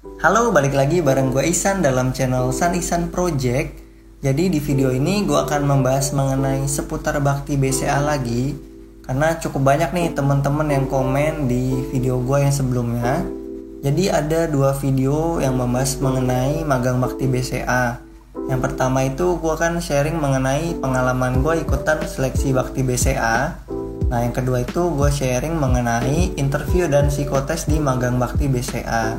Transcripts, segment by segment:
Halo, balik lagi bareng gue Ihsan dalam channel San Ihsan Project. Jadi di video ini gue akan membahas mengenai seputar bakti BCA lagi, karena cukup banyak nih teman-teman yang komen di video gue yang sebelumnya. Jadi ada dua video yang membahas mengenai magang bakti BCA. Yang pertama itu gue akan sharing mengenai pengalaman gue ikutan seleksi bakti BCA. Nah, yang kedua itu gue sharing mengenai interview dan psikotes di magang bakti BCA.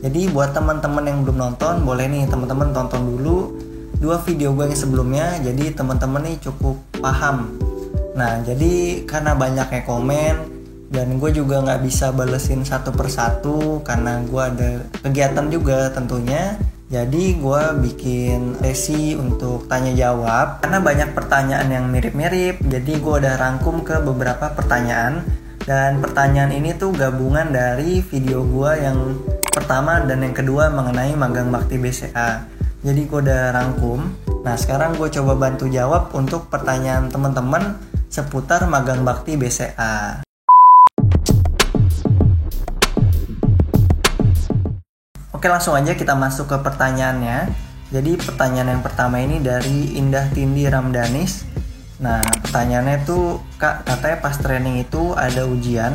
Jadi buat teman-teman yang belum nonton, boleh nih teman-teman tonton dulu dua video gue yang sebelumnya. Jadi teman-teman nih cukup paham. Nah, jadi karena banyaknya komen dan gue juga nggak bisa balesin satu persatu karena gue ada kegiatan juga tentunya. Jadi gue bikin sesi untuk tanya jawab karena banyak pertanyaan yang mirip-mirip. Jadi gue udah rangkum ke beberapa pertanyaan. Dan pertanyaan ini tuh gabungan dari video gue yang pertama dan yang kedua mengenai magang bakti BCA. Jadi gue udah rangkum. Nah, sekarang gue coba bantu jawab untuk pertanyaan teman-teman seputar magang bakti BCA. Oke, langsung aja kita masuk ke pertanyaannya. Jadi pertanyaan yang pertama ini dari Indah Tindi Ramdanis. Nah, pertanyaannya tuh, Kak, katanya pas training itu ada ujian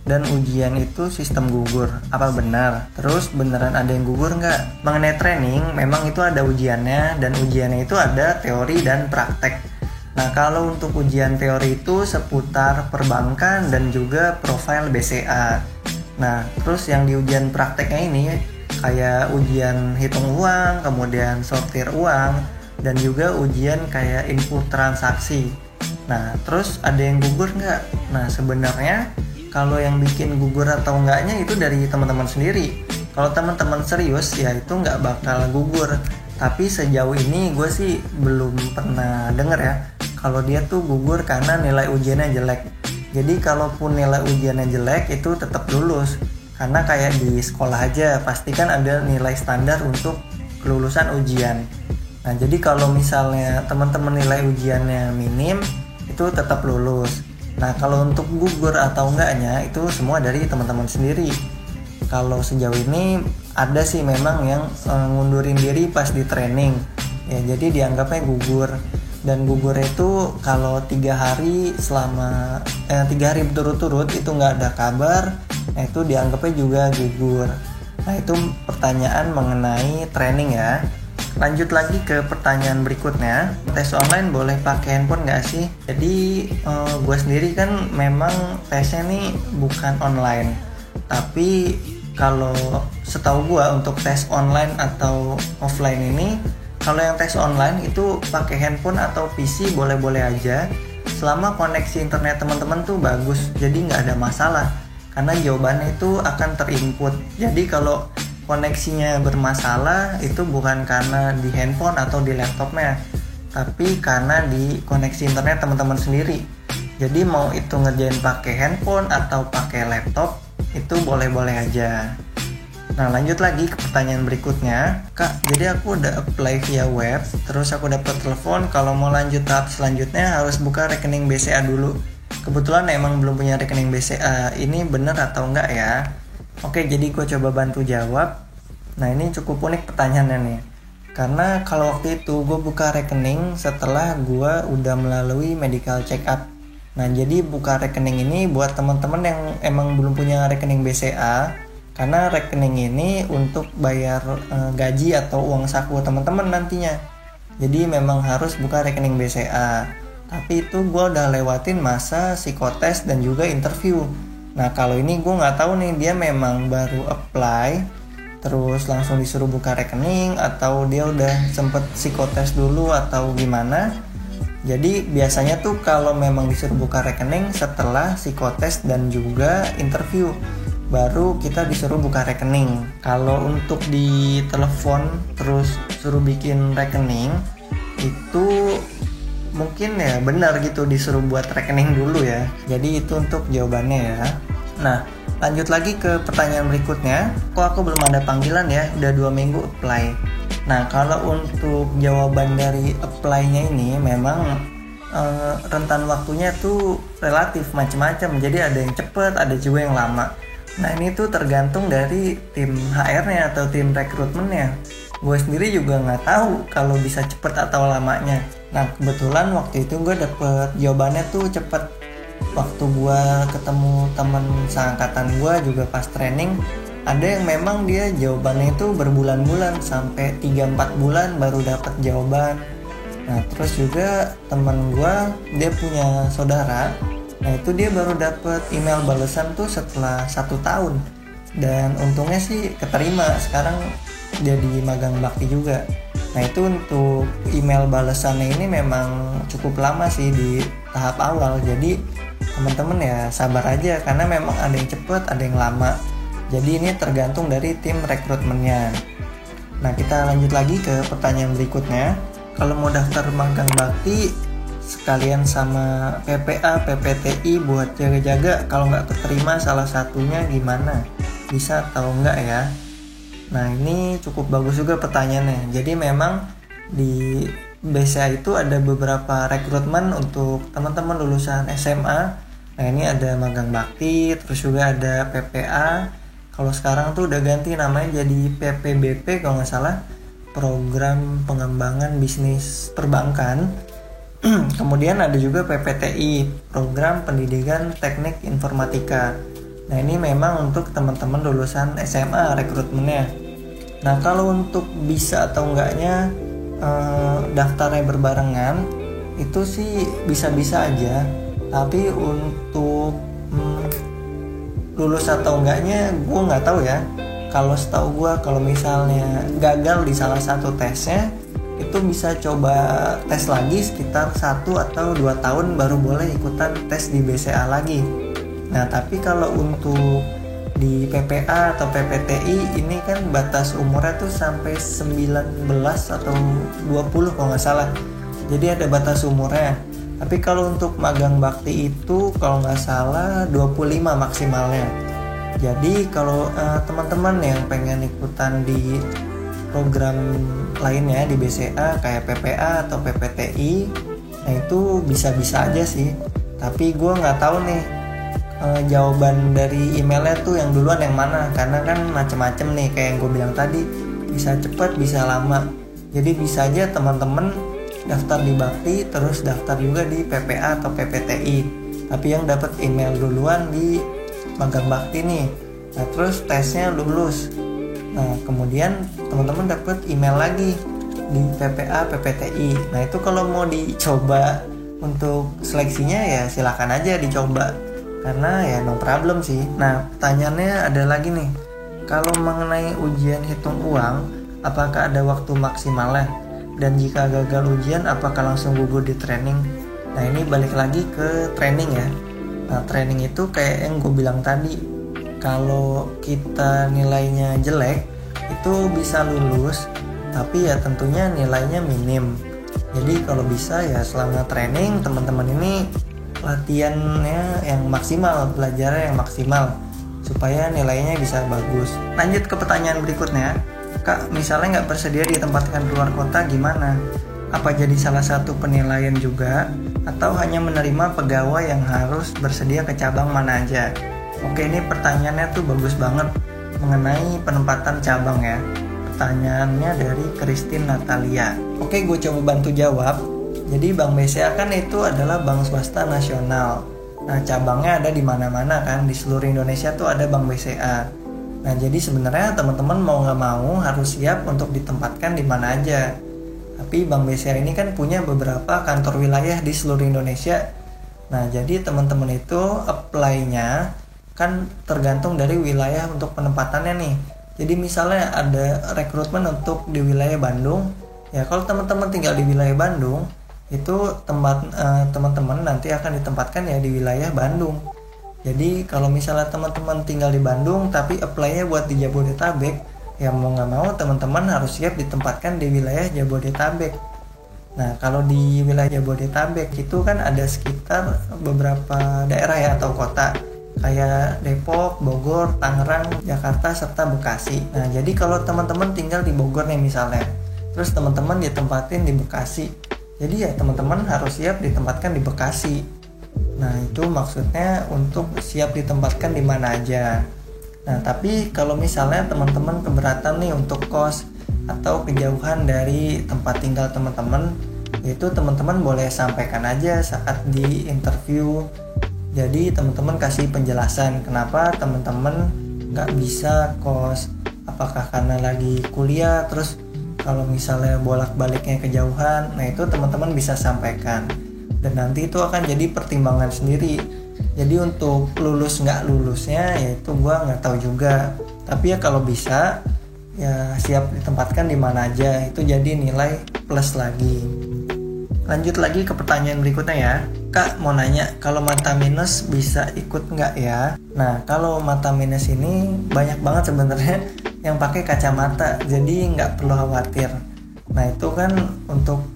dan ujian itu sistem gugur. Apa benar? Terus beneran ada yang gugur nggak? Mengenai training, memang itu ada ujiannya dan ujiannya itu ada teori dan praktek. Nah, kalau untuk ujian teori itu seputar perbankan dan juga profil BCA. Nah, terus yang di ujian prakteknya ini kayak ujian hitung uang, kemudian sortir uang, dan juga ujian kayak input transaksi. Nah, terus ada yang gugur nggak? Nah, sebenarnya kalau yang bikin gugur atau enggaknya itu dari teman-teman sendiri. Kalau teman-teman serius ya itu nggak bakal gugur. Tapi sejauh ini gue sih belum pernah denger ya kalau dia tuh gugur karena nilai ujiannya jelek. Jadi kalaupun nilai ujiannya jelek itu tetap lulus. Karena kayak di sekolah aja pasti kan ada nilai standar untuk kelulusan ujian. Nah, jadi kalau misalnya teman-teman nilai ujiannya minim itu tetap lulus. Nah, kalau untuk gugur atau enggaknya itu semua dari teman-teman sendiri. Kalau sejauh ini ada sih memang yang ngundurin diri pas di training. Ya, jadi dianggapnya gugur. Dan gugur itu kalau 3 hari berturut-turut itu nggak ada kabar, nah itu dianggapnya juga gugur. Nah, itu pertanyaan mengenai training ya. Lanjut lagi ke pertanyaan berikutnya. Tes online boleh pakai handphone nggak sih? Jadi gue sendiri kan memang tesnya nih bukan online. Tapi kalau setahu gue untuk tes online atau offline ini, kalau yang tes online itu pakai handphone atau PC boleh-boleh aja selama koneksi internet teman-teman tuh bagus, jadi nggak ada masalah karena jawabannya itu akan terinput. Jadi kalau koneksinya bermasalah itu bukan karena di handphone atau di laptopnya, tapi karena di koneksi internet teman-teman sendiri. Jadi mau itu ngerjain pakai handphone atau pakai laptop itu boleh-boleh aja. Nah, lanjut lagi ke pertanyaan berikutnya. Kak, jadi aku udah apply via web, terus aku dapat telepon kalau mau lanjut tahap selanjutnya harus buka rekening BCA dulu. Kebetulan emang belum punya rekening BCA, ini bener atau enggak ya? Oke, jadi gue coba bantu jawab. Nah, ini cukup unik pertanyaannya nih. Karena kalau waktu itu gue buka rekening setelah gue udah melalui medical check up. Nah, jadi buka rekening ini buat teman-teman yang emang belum punya rekening BCA. Karena rekening ini untuk bayar gaji atau uang saku teman-teman nantinya. Jadi memang harus buka rekening BCA. Tapi itu gue udah lewatin masa psikotes dan juga interview. Nah, kalau ini gue nggak tahu nih dia memang baru apply terus langsung disuruh buka rekening atau dia udah sempet psikotes dulu atau gimana. Jadi biasanya tuh kalau memang disuruh buka rekening setelah psikotes dan juga interview, baru kita disuruh buka rekening. Kalau untuk di telepon terus suruh bikin rekening itu mungkin ya benar gitu disuruh buat rekening dulu ya. Jadi itu untuk jawabannya ya. Nah, lanjut lagi ke pertanyaan berikutnya. Kok aku belum ada panggilan ya? Udah 2 minggu apply. Nah, kalau untuk jawaban dari apply-nya ini memang rentan waktunya tuh relatif macam-macam. Jadi ada yang cepat, ada juga yang lama. Nah ini tuh tergantung dari tim HR-nya atau tim rekrutmennya. Gue sendiri juga nggak tahu kalau bisa cepet atau lamanya. Nah kebetulan waktu itu gue dapet jawabannya tuh cepet. Waktu gue ketemu teman seangkatan gue juga pas training, ada yang memang dia jawabannya itu berbulan-bulan, sampai 3-4 bulan baru dapet jawaban. Nah terus juga teman gue, dia punya saudara. Nah itu dia baru dapet email balasan tuh setelah 1 tahun. Dan untungnya sih keterima, sekarang jadi magang bakti juga. Nah itu untuk email balasannya ini memang cukup lama sih di tahap awal. Jadi teman-teman ya sabar aja, karena memang ada yang cepet, ada yang lama. Jadi ini tergantung dari tim rekrutmennya. Nah kita lanjut lagi ke pertanyaan berikutnya. Kalau mau daftar magang bakti sekalian sama PPA, PPTI buat jaga-jaga kalau nggak keterima salah satunya gimana? Bisa atau enggak ya? Nah ini cukup bagus juga pertanyaannya. Jadi memang di BCA itu ada beberapa rekrutmen untuk teman-teman lulusan SMA. Nah ini ada magang bakti, terus juga ada PPA. Kalau sekarang tuh udah ganti namanya jadi PPBP kalau nggak salah, Program Pengembangan Bisnis Perbankan. Kemudian ada juga PPTI, Program Pendidikan Teknik Informatika. Nah ini memang untuk teman-teman lulusan SMA rekrutmennya. Nah kalau untuk bisa atau enggaknya daftarnya berbarengan, itu sih bisa-bisa aja. Tapi untuk lulus atau enggaknya gue nggak tahu ya. Kalau setahu gue, kalau misalnya gagal di salah satu tesnya, itu bisa coba tes lagi sekitar 1 atau 2 tahun baru boleh ikutan tes di BCA lagi. Nah tapi kalau untuk di PPA atau PPTI ini kan batas umurnya tuh sampai 19 atau 20 kalau nggak salah. Jadi ada batas umurnya. Tapi kalau untuk magang bakti itu kalau nggak salah 25 maksimalnya. Jadi kalau teman-teman yang pengen ikutan di program lainnya di BCA kayak PPA atau PPTI, nah itu bisa-bisa aja sih. Tapi gue nggak tahu nih jawaban dari emailnya tuh yang duluan yang mana, karena kan macem-macem nih kayak yang gue bilang tadi, bisa cepat bisa lama. Jadi bisa aja teman-teman daftar di bakti terus daftar juga di PPA atau PPTI, tapi yang dapat email duluan di magang bakti nih. Nah terus tesnya lulus, nah kemudian teman-teman dapat email lagi di PPA PPTI. Nah itu kalau mau dicoba untuk seleksinya ya silakan aja dicoba, karena ya no problem sih. Nah pertanyaannya ada lagi nih, kalau mengenai ujian hitung uang, apakah ada waktu maksimalnya? Dan jika gagal ujian, apakah langsung gugur di training? Nah ini balik lagi ke training ya. Nah training itu kayak yang gue bilang tadi, kalau kita nilainya jelek itu bisa lulus, tapi ya tentunya nilainya minim. Jadi kalau bisa ya selama training teman-teman ini latihannya yang maksimal, belajarnya yang maksimal, supaya nilainya bisa bagus. Lanjut ke pertanyaan berikutnya. Kak, misalnya nggak bersedia ditempatkan keluar kota gimana? Apa jadi salah satu penilaian juga? Atau hanya menerima pegawai yang harus bersedia ke cabang mana aja? Oke, ini pertanyaannya tuh bagus banget mengenai penempatan cabang ya. Pertanyaannya dari Christine Natalia. Oke, gue coba bantu jawab. Jadi Bank BCA kan itu adalah bank swasta nasional. Nah, cabangnya ada di mana-mana kan, di seluruh Indonesia tuh ada Bank BCA. Nah, jadi sebenarnya teman-teman mau nggak mau harus siap untuk ditempatkan di mana aja. Tapi Bank BCA ini kan punya beberapa kantor wilayah di seluruh Indonesia. Nah, jadi teman-teman itu apply-nya kan tergantung dari wilayah untuk penempatannya nih. Jadi misalnya ada rekrutmen untuk di wilayah Bandung, ya kalau teman-teman tinggal di wilayah Bandung, itu teman-teman nanti akan ditempatkan ya di wilayah Bandung. Jadi kalau misalnya teman-teman tinggal di Bandung tapi apply-nya buat di Jabodetabek, ya mau nggak mau teman-teman harus siap ditempatkan di wilayah Jabodetabek. Nah kalau di wilayah Jabodetabek itu kan ada sekitar beberapa daerah ya atau kota, kayak Depok, Bogor, Tangerang, Jakarta, serta Bekasi. Nah jadi kalau teman-teman tinggal di Bogor nih misalnya, terus teman-teman ditempatin di Bekasi, jadi ya teman-teman harus siap ditempatkan di Bekasi. Nah itu maksudnya untuk siap ditempatkan di mana aja. Nah, tapi kalau misalnya teman-teman keberatan nih untuk kos atau kejauhan dari tempat tinggal teman-teman, itu teman-teman boleh sampaikan aja saat di interview. Jadi teman-teman kasih penjelasan kenapa teman-teman nggak bisa kos, apakah karena lagi kuliah, terus kalau misalnya bolak-baliknya kejauhan, nah itu teman-teman bisa sampaikan. Dan nanti itu akan jadi pertimbangan sendiri. Jadi untuk lulus nggak lulusnya ya itu gue nggak tahu juga. Tapi ya kalau bisa ya siap ditempatkan di mana aja, itu jadi nilai plus lagi. Lanjut lagi ke pertanyaan berikutnya ya. Kak mau nanya, kalau mata minus bisa ikut nggak ya? Nah kalau mata minus ini banyak banget sebenarnya yang pakai kacamata, jadi nggak perlu khawatir. Nah itu kan untuk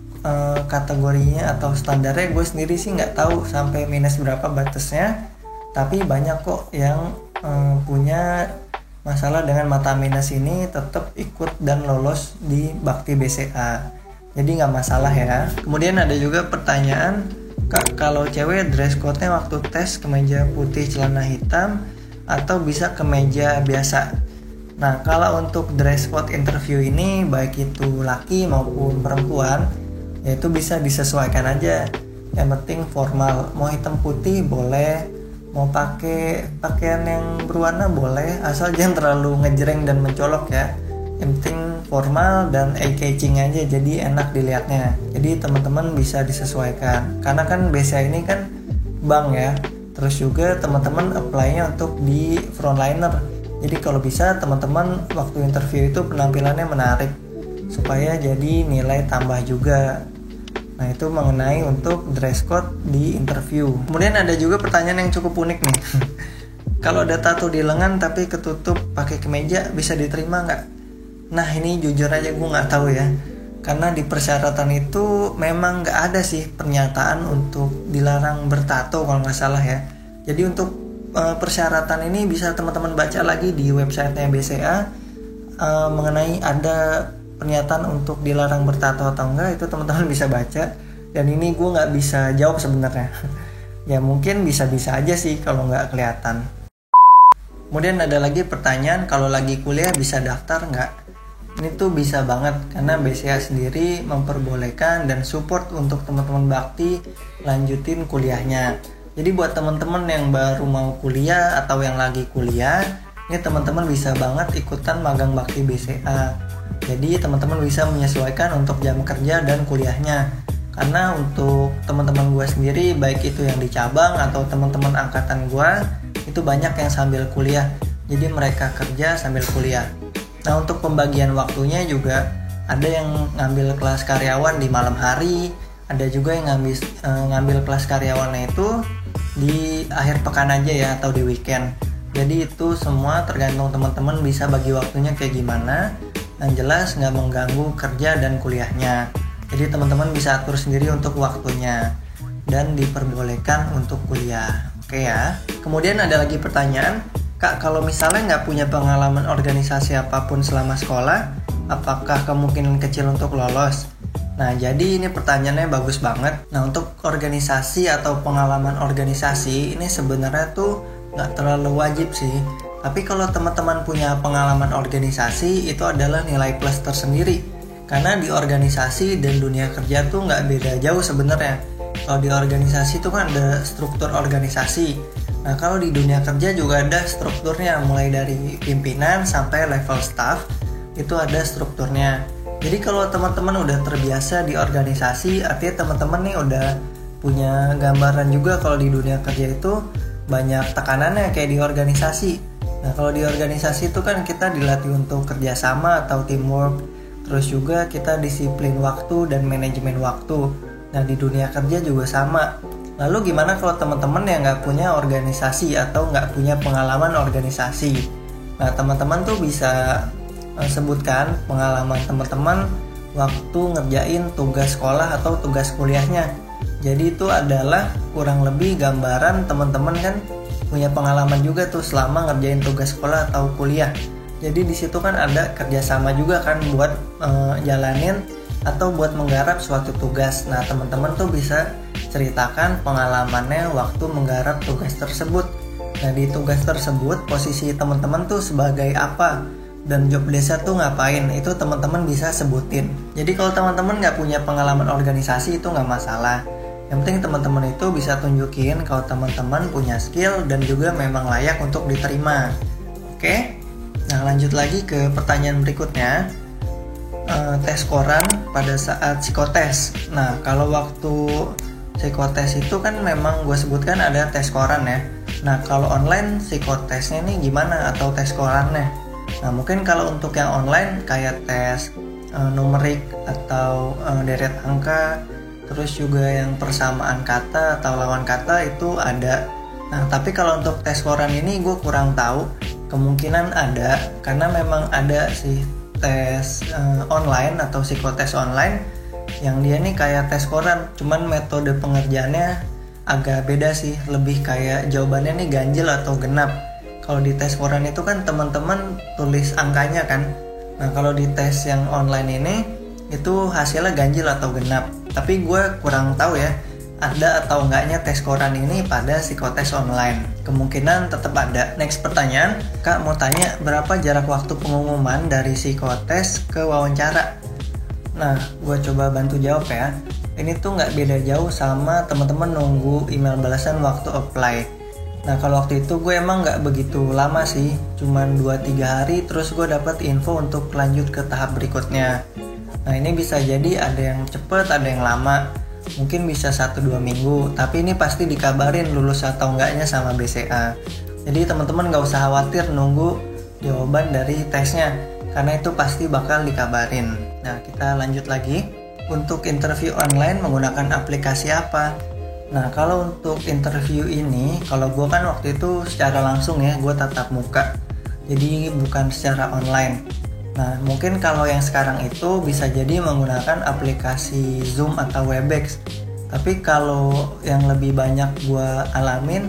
kategorinya atau standarnya gue sendiri sih nggak tahu sampai minus berapa batasnya, tapi banyak kok yang punya masalah dengan mata minus ini tetap ikut dan lolos di Bakti BCA, jadi nggak masalah ya. Kemudian ada juga pertanyaan, Kak kalau cewek dress code-nya waktu tes kemeja putih celana hitam atau bisa kemeja biasa? Nah kalau untuk dress code interview ini baik itu laki maupun perempuan itu bisa disesuaikan aja, yang penting formal, mau hitam putih boleh, mau pakai pakaian yang berwarna boleh, asal jangan terlalu ngejreng dan mencolok ya. Yang penting formal dan eye-catching aja, jadi enak dilihatnya. Jadi teman-teman bisa disesuaikan, karena kan BCA ini kan bank ya, terus juga teman-teman apply-nya untuk di frontliner. Jadi kalau bisa teman-teman waktu interview itu penampilannya menarik supaya jadi nilai tambah juga. Nah itu mengenai untuk dress code di interview. Kemudian ada juga pertanyaan yang cukup unik nih. Kalau ada tato di lengan tapi ketutup pakai kemeja bisa diterima nggak? Nah ini jujur aja gue nggak tahu ya. Karena di persyaratan itu memang nggak ada sih pernyataan untuk dilarang bertato kalau nggak salah ya. Jadi untuk persyaratan ini bisa teman-teman baca lagi di websitenya BCA mengenai ada pernyataan untuk dilarang bertato atau enggak, itu teman-teman bisa baca. Dan ini gue nggak bisa jawab sebenarnya. Ya mungkin bisa-bisa aja sih kalau nggak kelihatan. Kemudian ada lagi pertanyaan, kalau lagi kuliah bisa daftar nggak? Ini tuh bisa banget, karena BCA sendiri memperbolehkan dan support untuk teman-teman bakti lanjutin kuliahnya. Jadi buat teman-teman yang baru mau kuliah atau yang lagi kuliah, ini teman-teman bisa banget ikutan magang bakti BCA. Jadi teman-teman bisa menyesuaikan untuk jam kerja dan kuliahnya. Karena untuk teman-teman gue sendiri, baik itu yang di cabang atau teman-teman angkatan gue, itu banyak yang sambil kuliah. Jadi mereka kerja sambil kuliah. Nah untuk pembagian waktunya juga ada yang ngambil kelas karyawan di malam hari, ada juga yang ngambil kelas karyawannya itu di akhir pekan aja ya, atau di weekend. Jadi itu semua tergantung teman-teman bisa bagi waktunya kayak gimana. Yang jelas nggak mengganggu kerja dan kuliahnya. Jadi teman-teman bisa atur sendiri untuk waktunya dan diperbolehkan untuk kuliah. Oke ya. Kemudian ada lagi pertanyaan, Kak kalau misalnya nggak punya pengalaman organisasi apapun selama sekolah, apakah kemungkinan kecil untuk lolos? Nah jadi ini pertanyaannya bagus banget. Nah untuk organisasi atau pengalaman organisasi ini sebenarnya tuh nggak terlalu wajib sih. Tapi kalau teman-teman punya pengalaman organisasi, itu adalah nilai plus tersendiri. Karena di organisasi dan dunia kerja tuh nggak beda jauh sebenarnya. Kalau di organisasi itu kan ada struktur organisasi. Nah kalau di dunia kerja juga ada strukturnya, mulai dari pimpinan sampai level staff, itu ada strukturnya. Jadi kalau teman-teman udah terbiasa di organisasi, artinya teman-teman nih udah punya gambaran juga kalau di dunia kerja itu banyak tekanannya kayak di organisasi. Nah kalau di organisasi itu kan kita dilatih untuk kerjasama atau teamwork, terus juga kita disiplin waktu dan manajemen waktu. Nah di dunia kerja juga sama. Lalu gimana kalau teman-teman yang nggak punya organisasi atau nggak punya pengalaman organisasi? Nah teman-teman tuh bisa sebutkan pengalaman teman-teman waktu ngerjain tugas sekolah atau tugas kuliahnya. Jadi itu adalah kurang lebih gambaran teman-teman kan punya pengalaman juga tuh selama ngerjain tugas sekolah atau kuliah. Jadi di situ kan ada kerjasama juga kan buat jalanin atau buat menggarap suatu tugas. Nah teman-teman tuh bisa ceritakan pengalamannya waktu menggarap tugas tersebut. Nah, di tugas tersebut posisi teman-teman tuh sebagai apa dan job desk tuh ngapain, itu teman-teman bisa sebutin. Jadi kalau teman-teman nggak punya pengalaman organisasi itu nggak masalah. Yang penting teman-teman itu bisa tunjukin kalau teman-teman punya skill dan juga memang layak untuk diterima. Oke? Nah, lanjut lagi ke pertanyaan berikutnya. Tes koran pada saat psikotes. Nah, kalau waktu psikotes itu kan memang gue sebutkan ada tes koran ya. Nah, kalau online psikotesnya nih gimana atau tes korannya? Nah, mungkin kalau untuk yang online kayak tes numerik atau deret angka, terus juga yang persamaan kata atau lawan kata itu ada. Nah, tapi kalau untuk tes koran ini gue kurang tahu. Kemungkinan ada, karena memang ada sih tes online atau psikotes online yang dia nih kayak tes koran, cuman metode pengerjaannya agak beda sih, lebih kayak jawabannya nih ganjil atau genap. Kalau di tes koran itu kan teman-teman tulis angkanya kan. Nah, kalau di tes yang online ini itu hasilnya ganjil atau genap. Tapi gue kurang tahu ya, ada atau enggaknya tes koran ini pada psikotes online. Kemungkinan tetap ada. Next pertanyaan, Kak mau tanya berapa jarak waktu pengumuman dari psikotes ke wawancara? Nah, gue coba bantu jawab ya. Ini tuh nggak beda jauh sama teman-teman nunggu email balasan waktu apply. Nah, kalau waktu itu gue emang nggak begitu lama sih, cuman 2-3 hari terus gue dapat info untuk lanjut ke tahap berikutnya. Nah, ini bisa jadi ada yang cepet, ada yang lama. Mungkin bisa 1-2 minggu, tapi ini pasti dikabarin lulus atau enggaknya sama BCA. Jadi teman-teman nggak usah khawatir nunggu jawaban dari tesnya, karena itu pasti bakal dikabarin. Nah, kita lanjut lagi. Untuk interview online menggunakan aplikasi apa? Nah, kalau untuk interview ini, kalau gue kan waktu itu secara langsung ya, gue tatap muka, jadi bukan secara online. Nah, mungkin kalau yang sekarang itu bisa jadi menggunakan aplikasi Zoom atau Webex. Tapi kalau yang lebih banyak gue alamin,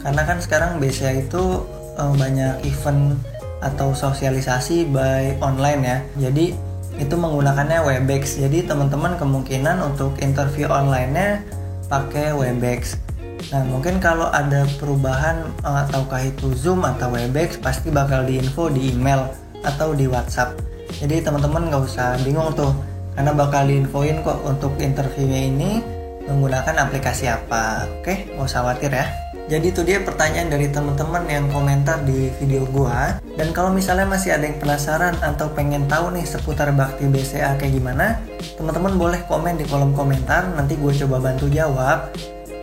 karena kan sekarang BCA itu banyak event atau sosialisasi by online ya. Jadi itu menggunakannya Webex. Jadi teman-teman kemungkinan untuk interview online-nya pakai Webex. Nah, mungkin kalau ada perubahan ataukah itu Zoom atau Webex, pasti bakal diinfo di email atau di WhatsApp. Jadi teman-teman nggak usah bingung tuh, karena bakal diinfoin kok untuk interviewnya ini menggunakan aplikasi apa. Oke, nggak usah khawatir ya. Jadi itu dia pertanyaan dari teman-teman yang komentar di video gua. Dan kalau misalnya masih ada yang penasaran atau pengen tahu nih seputar Bakti BCA kayak gimana, teman-teman boleh komen di kolom komentar, nanti gue coba bantu jawab.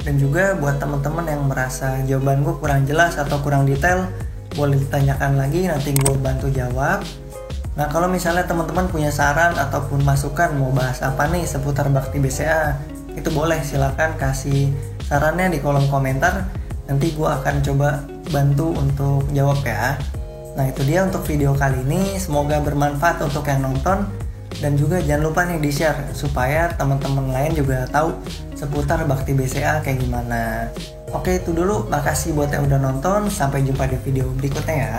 Dan juga buat teman-teman yang merasa jawaban gue kurang jelas atau kurang detail, boleh ditanyakan lagi, nanti gue bantu jawab. Nah, kalau misalnya teman-teman punya saran ataupun masukan mau bahas apa nih seputar Bakti BCA, itu boleh silakan kasih sarannya di kolom komentar. Nanti gue akan coba bantu untuk jawab ya. Nah, itu dia untuk video kali ini. Semoga bermanfaat untuk yang nonton. Dan juga jangan lupa nih di-share supaya teman-teman lain juga tahu seputar Bakti BCA kayak gimana. Oke, itu dulu. Makasih buat yang udah nonton. Sampai jumpa di video berikutnya ya.